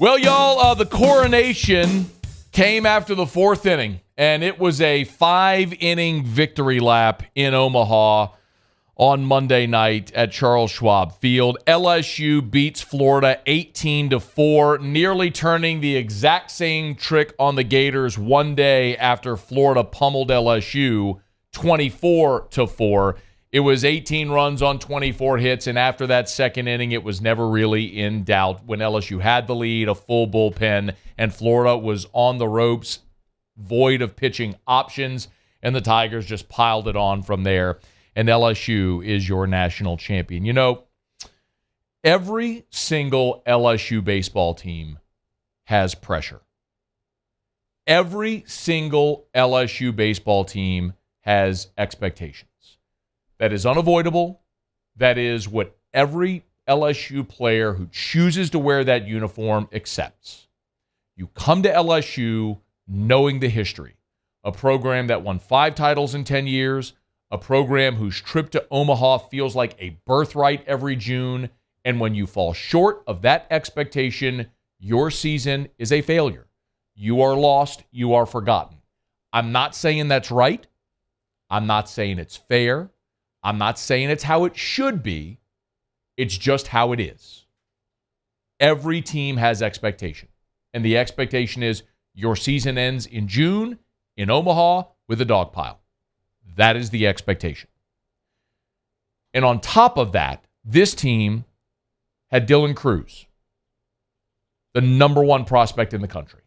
Well, y'all, the coronation came after the fourth inning, and it was a 5-inning victory lap in Omaha on Monday night at Charles Schwab Field. LSU beats Florida 18-4, nearly turning the exact same trick on the Gators one day after Florida pummeled LSU 24-4. It was 18 runs on 24 hits, and after that second inning, it was never really in doubt. When LSU had the lead, a full bullpen, and Florida was on the ropes, void of pitching options, and the Tigers just piled it on from there, and LSU is your national champion. You know, every single LSU baseball team has pressure. Every single LSU baseball team has expectations. That is unavoidable. That is what every LSU player who chooses to wear that uniform accepts. You come to LSU knowing the history. A program that won 5 titles in 10 years, a program whose trip to Omaha feels like a birthright every June, and when you fall short of that expectation, your season is a failure. You are lost. You are forgotten. I'm not saying that's right. I'm not saying it's fair. I'm not saying it's how it should be. It's just how it is. Every team has expectation. And the expectation is your season ends in June in Omaha with a dog pile. That is the expectation. And on top of that, this team had Dylan Cruz, the number one prospect in the country.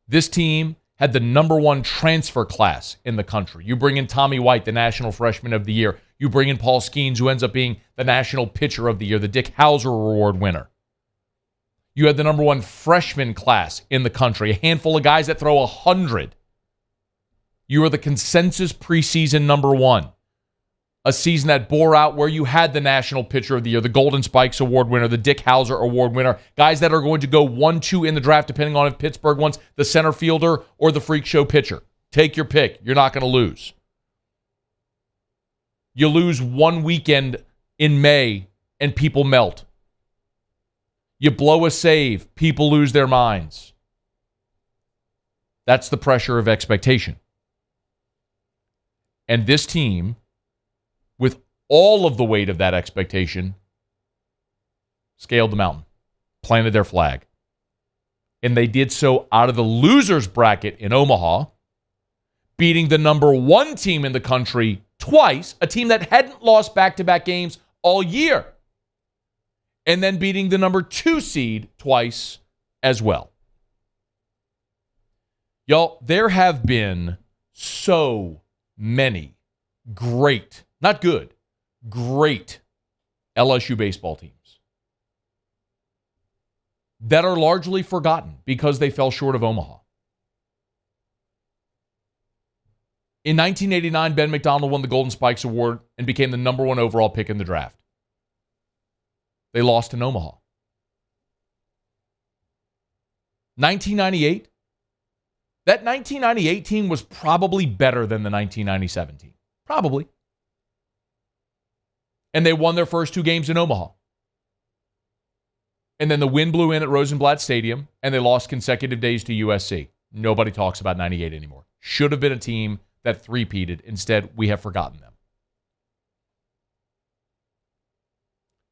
This team had the number one transfer class in the country. You bring in Tommy White, the National Freshman of the Year. You bring in Paul Skeens, who ends up being the National Pitcher of the Year, the Dick Hauser Award winner. You had the number one freshman class in the country, a handful of guys that throw 100. You were the consensus preseason number one. A season that bore out where you had the National Pitcher of the Year, the Golden Spikes Award winner, the Dick Hauser Award winner, guys that are going to go 1-2 in the draft depending on if Pittsburgh wants the center fielder or the freak show pitcher. Take your pick. You're not going to lose. You lose one weekend in May and people melt. You blow a save, people lose their minds. That's the pressure of expectation. And this team, with all of the weight of that expectation, scaled the mountain, planted their flag. And they did so out of the losers bracket in Omaha, beating the number one team in the country twice, a team that hadn't lost back-to-back games all year, and then beating the number 2 seed twice as well. Y'all, there have been so many great, not good, great LSU baseball teams that are largely forgotten because they fell short of Omaha. In 1989, Ben McDonald won the Golden Spikes Award and became the number one overall pick in the draft. They lost in Omaha. 1998, that 1998 team was probably better than the 1997 team. Probably. And they won their first 2 games in Omaha. And then the wind blew in at Rosenblatt Stadium, and they lost consecutive days to USC. Nobody talks about 98 anymore. Should have been a team that three-peated. Instead, we have forgotten them.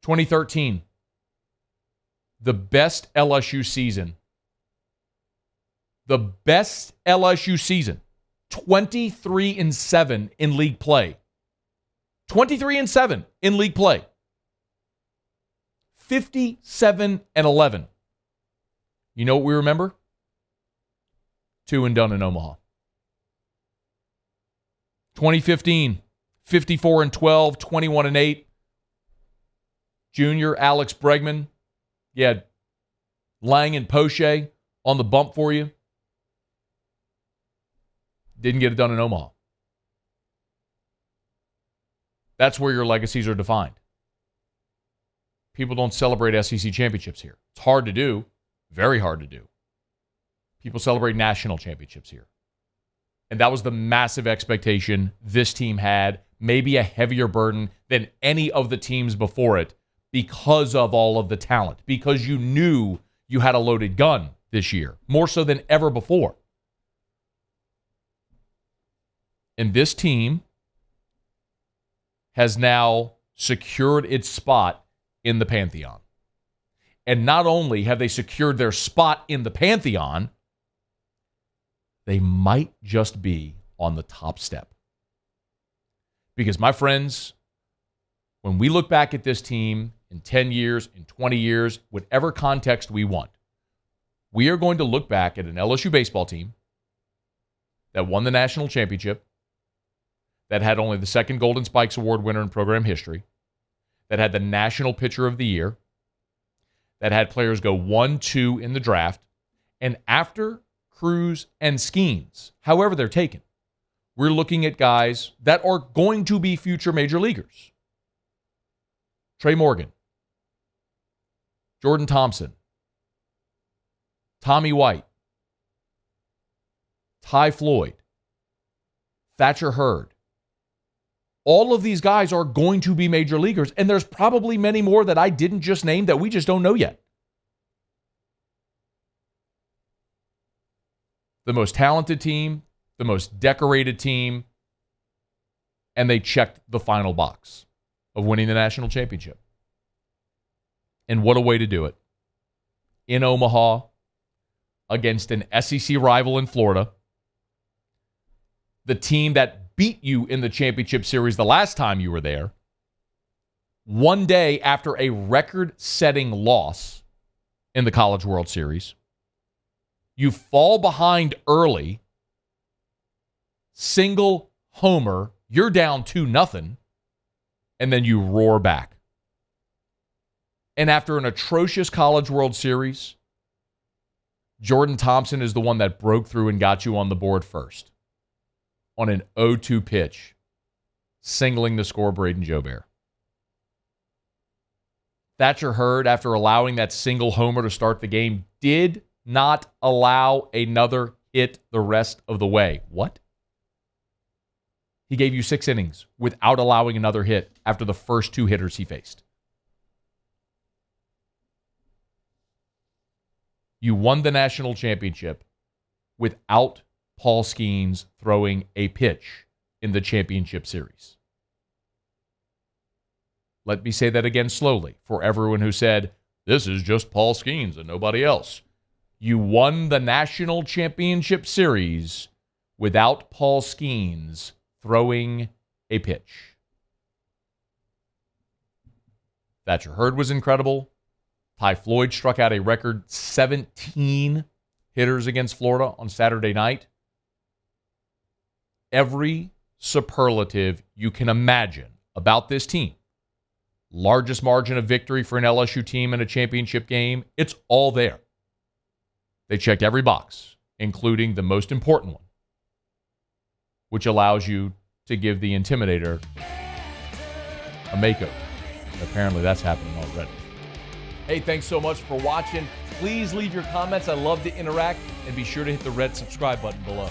2013, the best LSU season. The best LSU season. 23-7 in league play. 23-7 in league play. 57-11. You know what we remember? 2 and done in Omaha. 2015, 54-12, 21-8. Junior Alex Bregman. You had Lang and Poche on the bump for you. Didn't get it done in Omaha. That's where your legacies are defined. People don't celebrate SEC championships here. It's hard to do. Very hard to do. People celebrate national championships here. And that was the massive expectation this team had. Maybe a heavier burden than any of the teams before it. because of all of the talent, because you knew you had a loaded gun this year, more so than ever before. And this team has now secured its spot in the Pantheon. And not only have they secured their spot in the Pantheon, they might just be on the top step. Because, my friends, when we look back at this team in 10 years, in 20 years, whatever context we want, we are going to look back at an LSU baseball team that won the national championship, that had only the second Golden Spikes Award winner in program history, that had the National Pitcher of the Year, that had players go 1-2 in the draft, and after Cruz and Skeens, however they're taken, we're looking at guys that are going to be future major leaguers. Trey Morgan, Jordan Thompson, Tommy White, Ty Floyd, Thatcher Hurd. All of these guys are going to be major leaguers, and there's probably many more that I didn't just name that we just don't know yet. The most talented team, the most decorated team, and they checked the final box of winning the national championship. And what a way to do it. In Omaha, against an SEC rival in Florida, the team that beat you in the championship series the last time you were there, one day after a record-setting loss in the College World Series. You fall behind early, single homer, you're down 2-0, and then you roar back. And after an atrocious College World Series, Jordan Thompson is the one that broke through and got you on the board first on an 0-2 pitch, singling to score Braden Jobert. Thatcher Hurd, after allowing that single homer to start the game, did not allow another hit the rest of the way. What? He gave you 6 innings without allowing another hit after the first 2 hitters he faced. You won the national championship without Paul Skeens throwing a pitch in the championship series. Let me say that again slowly for everyone who said, this is just Paul Skeens and nobody else. You won the national championship series without Paul Skeens throwing a pitch. Thatcher Hurd was incredible. Ty Floyd struck out a record 17 hitters against Florida on Saturday night. Every superlative you can imagine about this team. Largest margin of victory for an LSU team in a championship game. It's all there. They checked every box, including the most important one, which allows you to give the Intimidator a makeover. Apparently that's happening already. Hey, thanks so much for watching. Please leave your comments. I love to interact. And be sure to hit the red subscribe button below.